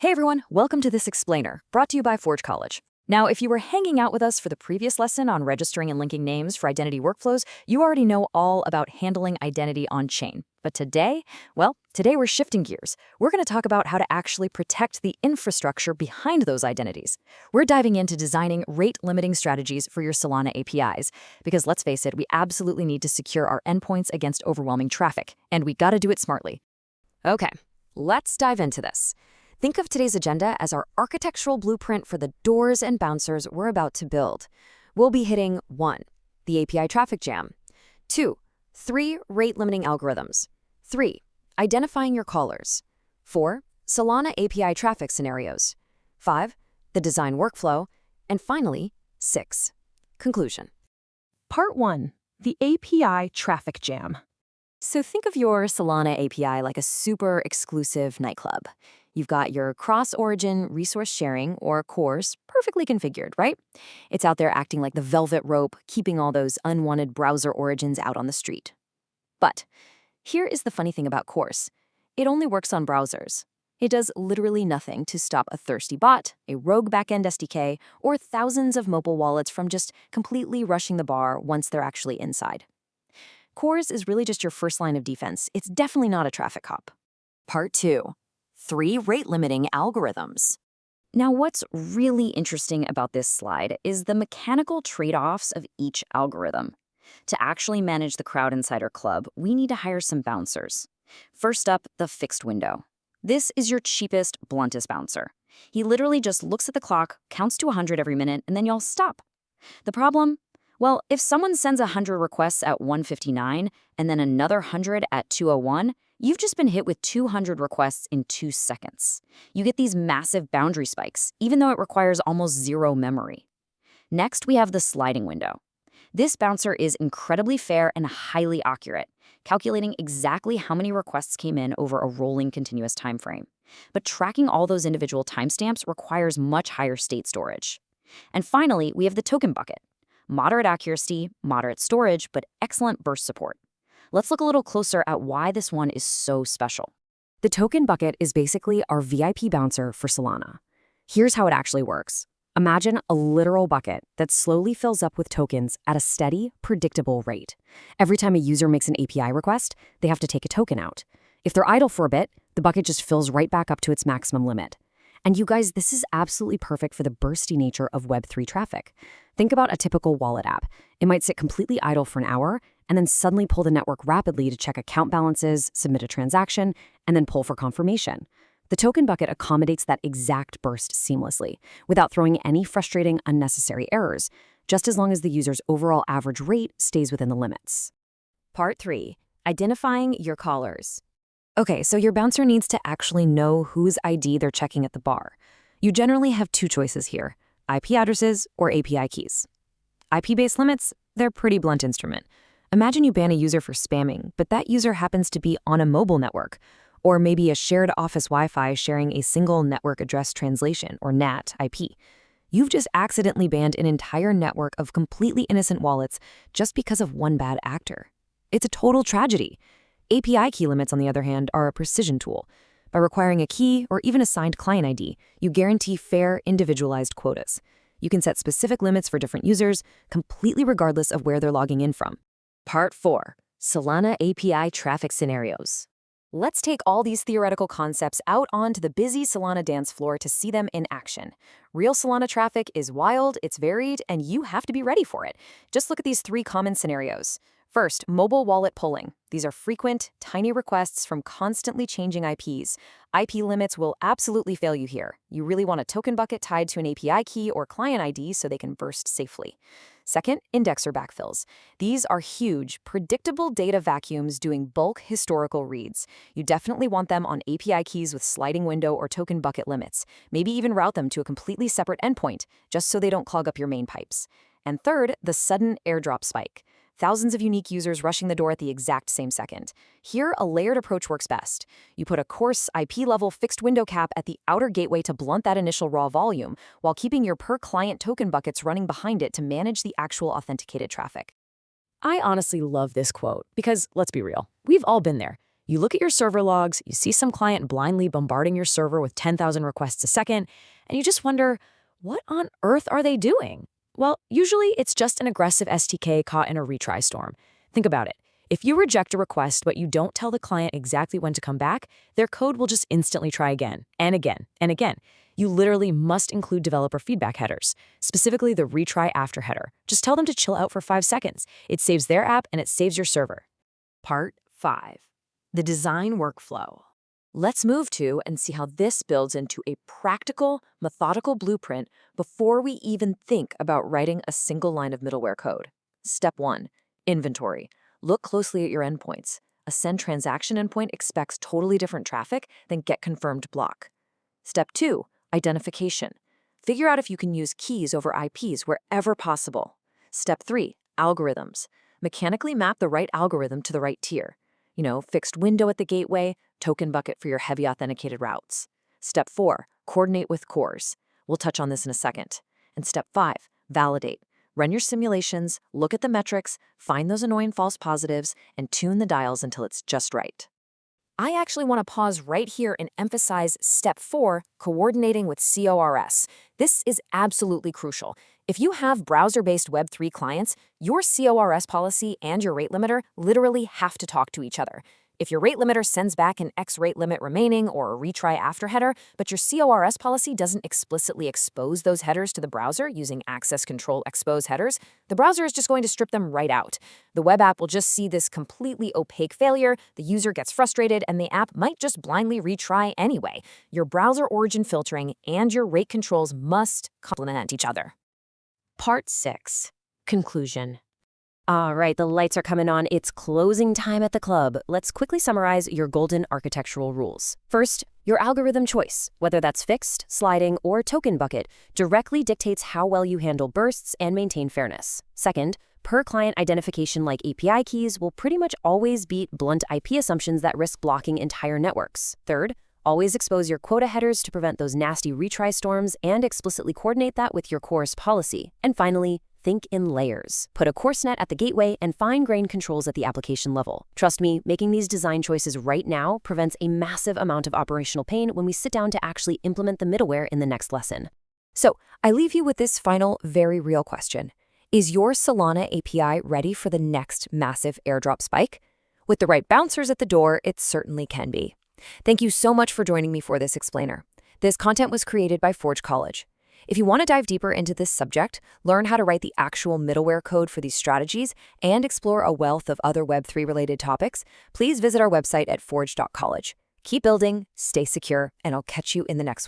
Hey everyone, welcome to this explainer, brought to you by Forge College. Now, if you were hanging out with us for the previous lesson on registering and linking names for identity workflows, you already know all about handling identity on-chain. But today we're shifting gears. We're going to talk about how to actually protect the infrastructure behind those identities. We're diving into designing rate-limiting strategies for your Solana APIs, because let's face it, we absolutely need to secure our endpoints against overwhelming traffic, and we gotta do it smartly. Okay, let's dive into this. Think of today's agenda as our architectural blueprint for the doors and bouncers we're about to build. We'll be hitting 1. The API traffic jam. 2. 3. Rate-limiting algorithms. 3. Identifying your callers. 4. Solana API traffic scenarios. 5. The design workflow. And finally, 6. Conclusion. Part 1. The API traffic jam. So think of your Solana API like a super exclusive nightclub. You've got your cross-origin resource sharing, or CORS, perfectly configured, right? It's out there acting like the velvet rope, keeping all those unwanted browser origins out on the street. But here is the funny thing about CORS. It only works on browsers. It does literally nothing to stop a thirsty bot, a rogue backend SDK, or thousands of mobile wallets from just completely rushing the bar once they're actually inside. CORS is really just your first line of defense. It's definitely not a traffic cop. Part 2. 3 rate-limiting algorithms. Now, what's really interesting about this slide is the mechanical trade-offs of each algorithm. To actually manage the crowd inside our club, we need to hire some bouncers. First up, the fixed window. This is your cheapest, bluntest bouncer. He literally just looks at the clock, counts to 100 every minute, and then y'all stop. The problem? Well, if someone sends 100 requests at 1:59 and then another 100 at 2:01, you've just been hit with 200 requests in 2 seconds. You get these massive boundary spikes, even though it requires almost zero memory. Next, we have the sliding window. This bouncer is incredibly fair and highly accurate, calculating exactly how many requests came in over a rolling continuous time frame. But tracking all those individual timestamps requires much higher state storage. And finally, we have the token bucket. Moderate accuracy, moderate storage, but excellent burst support. Let's look a little closer at why this one is so special. The token bucket is basically our VIP bouncer for Solana. Here's how it actually works. Imagine a literal bucket that slowly fills up with tokens at a steady, predictable rate. Every time a user makes an API request, they have to take a token out. If they're idle for a bit, the bucket just fills right back up to its maximum limit. And you guys, this is absolutely perfect for the bursty nature of Web3 traffic. Think about a typical wallet app. It might sit completely idle for an hour and then suddenly pull the network rapidly to check account balances, submit a transaction, and then pull for confirmation. The token bucket accommodates that exact burst seamlessly, without throwing any frustrating, unnecessary errors, just as long as the user's overall average rate stays within the limits. Part 3. Identifying your callers. Okay, so your bouncer needs to actually know whose ID they're checking at the bar. You generally have 2 choices here: IP addresses or API keys. IP-based limits, they're a pretty blunt instrument. Imagine you ban a user for spamming, but that user happens to be on a mobile network, or maybe a shared office Wi-Fi sharing a single network address translation, or NAT IP. You've just accidentally banned an entire network of completely innocent wallets just because of one bad actor. It's a total tragedy. API key limits, on the other hand, are a precision tool. By requiring a key or even a signed client ID, you guarantee fair, individualized quotas. You can set specific limits for different users, completely regardless of where they're logging in from. Part 4. Solana API traffic scenarios. Let's take all these theoretical concepts out onto the busy Solana dance floor to see them in action. Real Solana traffic is wild, it's varied, and you have to be ready for it. Just look at these 3 common scenarios. First, mobile wallet polling. These are frequent, tiny requests from constantly changing IPs. IP limits will absolutely fail you here. You really want a token bucket tied to an API key or client ID so they can burst safely. Second, indexer backfills. These are huge, predictable data vacuums doing bulk historical reads. You definitely want them on API keys with sliding window or token bucket limits. Maybe even route them to a completely separate endpoint, just so they don't clog up your main pipes. And third, the sudden airdrop spike. Thousands of unique users rushing the door at the exact same second. Here, a layered approach works best. You put a coarse IP-level fixed window cap at the outer gateway to blunt that initial raw volume, while keeping your per-client token buckets running behind it to manage the actual authenticated traffic. I honestly love this quote because, let's be real, we've all been there. You look at your server logs, you see some client blindly bombarding your server with 10,000 requests a second, and you just wonder, what on earth are they doing? Well, usually it's just an aggressive SDK caught in a retry storm. Think about it. If you reject a request but you don't tell the client exactly when to come back, their code will just instantly try again, and again, and again. You literally must include developer feedback headers, specifically the retry after header. Just tell them to chill out for 5 seconds. It saves their app and it saves your server. Part 5. The design workflow. Let's move to and see how this builds into a practical, methodical blueprint before we even think about writing a single line of middleware code. Step 1. Inventory. Look closely at your endpoints. A send transaction endpoint expects totally different traffic than get confirmed block. Step 2. Identification. Figure out if you can use keys over IPs wherever possible. Step 3. Algorithms. Mechanically map the right algorithm to the right tier. Fixed window at the gateway, token bucket for your heavy authenticated routes. Step 4. Coordinate with cores. We'll touch on this in a second. And step 5. Validate. Run your simulations, look at the metrics, find those annoying false positives, and tune the dials until it's just right. I actually want to pause right here and emphasize step 4, coordinating with CORS. This is absolutely crucial. If you have browser-based Web3 clients, your CORS policy and your rate limiter literally have to talk to each other. If your rate limiter sends back an X rate limit remaining or a retry after header, but your CORS policy doesn't explicitly expose those headers to the browser using access control expose headers, the browser is just going to strip them right out. The web app will just see this completely opaque failure, the user gets frustrated, and the app might just blindly retry anyway. Your browser origin filtering and your rate controls must complement each other. Part 6. Conclusion. All right, the lights are coming on. It's closing time at the club. Let's quickly summarize your golden architectural rules. First, your algorithm choice, whether that's fixed, sliding, or token bucket, directly dictates how well you handle bursts and maintain fairness. Second, per client identification like API keys will pretty much always beat blunt IP assumptions that risk blocking entire networks. Third, always expose your quota headers to prevent those nasty retry storms and explicitly coordinate that with your CORS policy. And finally, think in layers. Put a coarse net at the gateway and fine-grained controls at the application level. Trust me, making these design choices right now prevents a massive amount of operational pain when we sit down to actually implement the middleware in the next lesson. So, I leave you with this final, very real question. Is your Solana API ready for the next massive airdrop spike? With the right bouncers at the door, it certainly can be. Thank you so much for joining me for this explainer. This content was created by Forge College. If you want to dive deeper into this subject, learn how to write the actual middleware code for these strategies, and explore a wealth of other Web3-related topics, please visit our website at forge.college. Keep building, stay secure, and I'll catch you in the next one.